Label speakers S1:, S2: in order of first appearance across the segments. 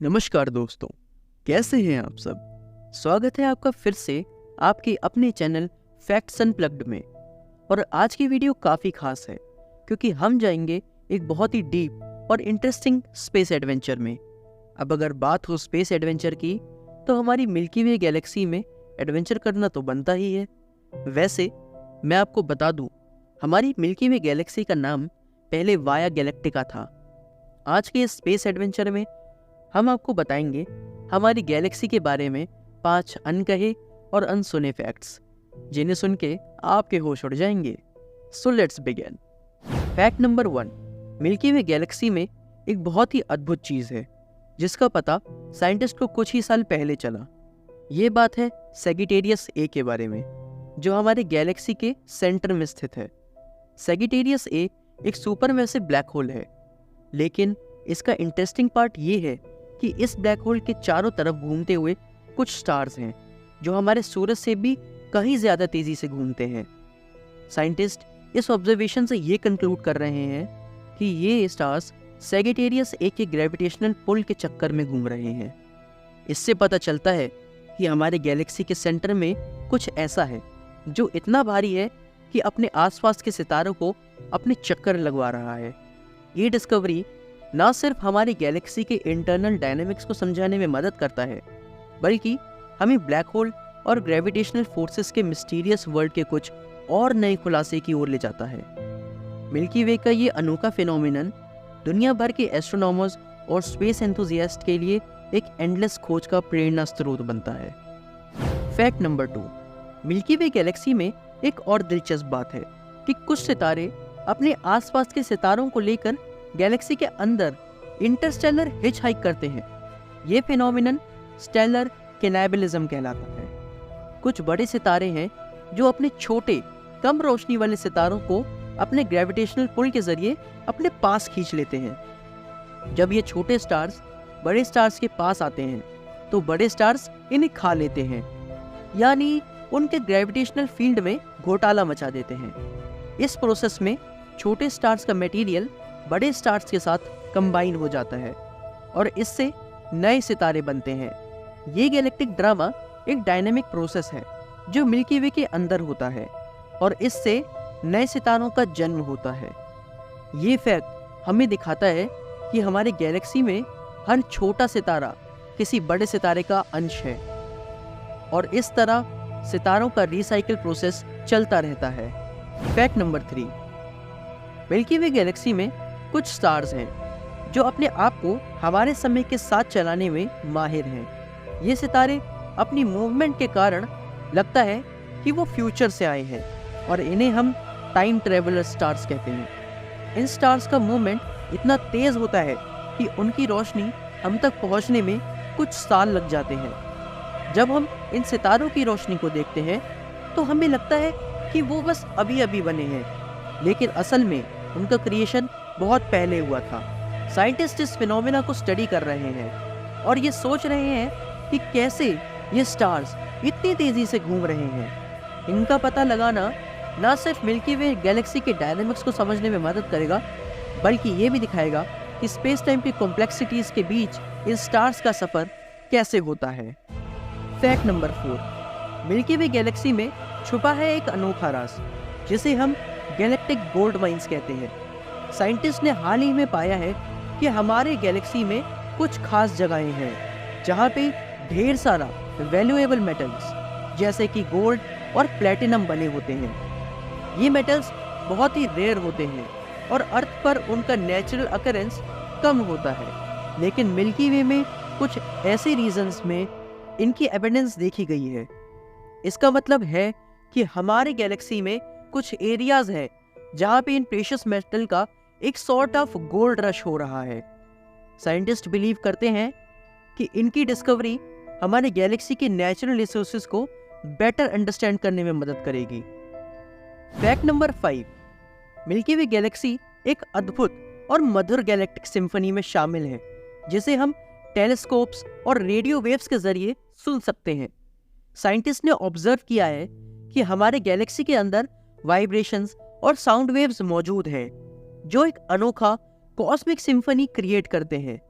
S1: नमस्कार दोस्तों, कैसे हैं आप सब। स्वागत है आपका फिर से आपके अपने चैनल फैक्ट्स अनप्लग्ड में। और आज की वीडियो काफ़ी खास है क्योंकि हम जाएंगे एक बहुत ही डीप और इंटरेस्टिंग स्पेस एडवेंचर में। अब अगर बात हो स्पेस एडवेंचर की तो हमारी मिल्की वे गैलेक्सी में एडवेंचर करना तो बनता ही है। वैसे मैं आपको बता दूं, हमारी मिल्की वे गैलेक्सी का नाम पहले वाया गैलेक्टिका था। आज के इस स्पेस एडवेंचर में हम आपको बताएंगे हमारी गैलेक्सी के बारे में 5 अनकहे और अनसुने फैक्ट्स, जिन्हें सुन के आपके होश उड़ जाएंगे। So let's begin. Fact number 1, milky way Galaxy में एक बहुत ही अद्भुत चीज़ है जिसका पता साइंटिस्ट को कुछ ही साल पहले चला। ये बात है सैजिटेरियस ए के बारे में, जो हमारे गैलेक्सी के सेंटर में स्थित है। सैजिटेरियस ए एक सुपरमैसिव ब्लैक होल है, लेकिन इसका इंटरेस्टिंग पार्ट ये है कि इस ब्लैक होल के चारों तरफ घूमते हुए कुछ स्टार्स हैं जो हमारे सूरज से भी कहीं ज़्यादा तेज़ी से घूमते हैं। साइंटिस्ट इस ऑब्जर्वेशन से ये कंक्लूड कर रहे हैं कि ये स्टार्स सैजिटेरियस ए के ग्रेविटेशनल पुल के चक्कर में घूम रहे हैं। इससे पता चलता है कि हमारे गैलेक्सी के सेंटर में कुछ ऐसा है जो इतना भारी है कि अपने आसपास के सितारों को अपने चक्कर लगवा रहा है। ये डिस्कवरी ना सिर्फ हमारी गैलेक्सी के इंटरनल डायनामिक्स को समझाने में मदद करता है, बल्कि हमें ब्लैक होल और ग्रेविटेशनल फोर्सेस के मिस्टीरियस वर्ल्ड के कुछ और नए खुलासे की ओर ले जाता है। मिल्की वे का ये अनोखा फिनोमिनन दुनिया भर के एस्ट्रोनॉमर्स और स्पेस एंथुजियास्ट के लिए एक एंडलेस खोज का प्रेरणा स्रोत बनता है। फैक्ट नंबर 2, मिल्की वे गैलेक्सी में एक और दिलचस्प बात है कि कुछ सितारे अपने आसपास के सितारों को लेकर गैलेक्सी के अंदर इंटरस्टेलर हिच हाइक करते हैं। ये फिनोमिनन स्टेलर कैनिबलिज्म कहलाता है। कुछ बड़े सितारे हैं जो अपने छोटे कम रोशनी वाले सितारों को अपने ग्रेविटेशनल पुल के जरिए अपने पास खींच लेते हैं। जब ये छोटे स्टार्स बड़े स्टार्स के पास आते हैं तो बड़े स्टार्स इन्हें खा लेते हैं, यानी उनके ग्रेविटेशनल फील्ड में घोटाला मचा देते हैं। इस प्रोसेस में छोटे स्टार्स का मटेरियल बड़े स्टार्स के साथ कंबाइन हो जाता है और इससे नए सितारे बनते हैं। ये गैलेक्टिक ड्रामा एक डायनामिक प्रोसेस है जो मिल्की वे के अंदर होता है और इससे नए सितारों का जन्म होता है। ये फैक्ट हमें दिखाता है कि हमारे गैलेक्सी में हर छोटा सितारा किसी बड़े सितारे का अंश है और इस तरह सितारों का रिसाइकिल प्रोसेस चलता रहता है। फैक्ट नंबर 3, मिल्की वे गैलेक्सी में कुछ स्टार्स हैं जो अपने आप को हमारे समय के साथ चलाने में माहिर हैं। ये सितारे अपनी मूवमेंट के कारण लगता है कि वो फ्यूचर से आए हैं और इन्हें हम टाइम ट्रेवलर स्टार्स कहते हैं। इन स्टार्स का मूवमेंट इतना तेज़ होता है कि उनकी रोशनी हम तक पहुंचने में कुछ साल लग जाते हैं। जब हम इन सितारों की रोशनी को देखते हैं तो हमें लगता है कि वो बस अभी अभी बने हैं, लेकिन असल में उनका क्रिएशन बहुत पहले हुआ था। साइंटिस्ट इस फिनोमेना को स्टडी कर रहे हैं और ये सोच रहे हैं कि कैसे ये स्टार्स इतनी तेज़ी से घूम रहे हैं। इनका पता लगाना ना सिर्फ मिल्की वे गैलेक्सी के डायनामिक्स को समझने में मदद करेगा, बल्कि ये भी दिखाएगा कि स्पेस टाइम की कॉम्प्लेक्सिटीज़ के बीच इन स्टार्स का सफ़र कैसे होता है। फैक्ट नंबर 4, मिल्की वे गैलेक्सी में छुपा है एक अनोखा राज जिसे हम गैलेक्टिक गोल्ड माइंस कहते हैं। साइंटिस्ट ने हाल ही में पाया है कि हमारे गैलेक्सी में कुछ खास जगहें हैं जहाँ पे ढेर सारा वैल्यूएबल मेटल्स जैसे कि गोल्ड और प्लेटिनम बने होते हैं। ये मेटल्स बहुत ही रेयर होते हैं और अर्थ पर उनका नेचुरल अकरेंस कम होता है, लेकिन मिल्की वे में कुछ ऐसे रीजन्स में इनकी एविडेंस देखी गई है। इसका मतलब है कि हमारे गैलेक्सी में कुछ एरियाज हैं जहाँ पे इन प्रेशियस मेटल का एक सॉर्ट ऑफ गोल्ड रश हो रहा है। साइंटिस्ट बिलीव करते हैं कि इनकी डिस्कवरी हमारे गैलेक्सी के नेचुरल रिसोर्सेज को बेटर अंडरस्टैंड करने में मदद करेगी। फैक्ट नंबर 5, मिल्की वे गैलेक्सी एक अद्भुत और मधुर गैलेक्टिक सिम्फनी में शामिल है जिसे हम टेलीस्कोप्स और रेडियो वेव्स के जरिए सुन सकते हैं। साइंटिस्ट ने ऑब्जर्व किया है कि हमारे गैलेक्सी के अंदर वाइब्रेशंस और साउंड वेव्स मौजूद हैं जो एक अनोखा कॉस्मिक सिम्फनी क्रिएट करते हैं।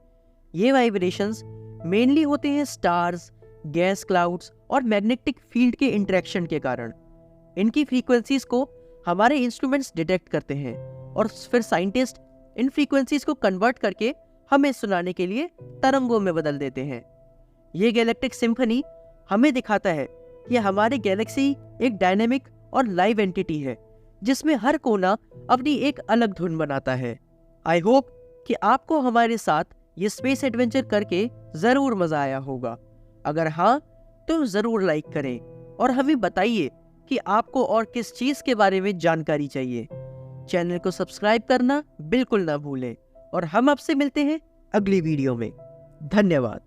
S1: ये वाइब्रेशंस मेनली होते हैं स्टार्स, गैस क्लाउड्स और मैग्नेटिक फील्ड के इंटरेक्शन के कारण। इनकी फ्रीक्वेंसीज को हमारे इंस्ट्रूमेंट्स डिटेक्ट करते हैं और फिर साइंटिस्ट इन फ्रीक्वेंसीज को कन्वर्ट करके हमें सुनाने के लिए तरंगों में बदल देते हैं। ये गैलेक्टिक सिम्फनी हमें दिखाता है कि हमारी गैलेक्सी एक डायनेमिक और लाइव एंटिटी है जिसमें हर कोना अपनी एक अलग धुन बनाता है। आई होप कि आपको हमारे साथ ये स्पेस एडवेंचर करके ज़रूर मज़ा आया होगा। अगर हाँ तो ज़रूर लाइक करें और हमें बताइए कि आपको और किस चीज़ के बारे में जानकारी चाहिए। चैनल को सब्सक्राइब करना बिल्कुल ना भूलें और हम आपसे मिलते हैं अगली वीडियो में। धन्यवाद।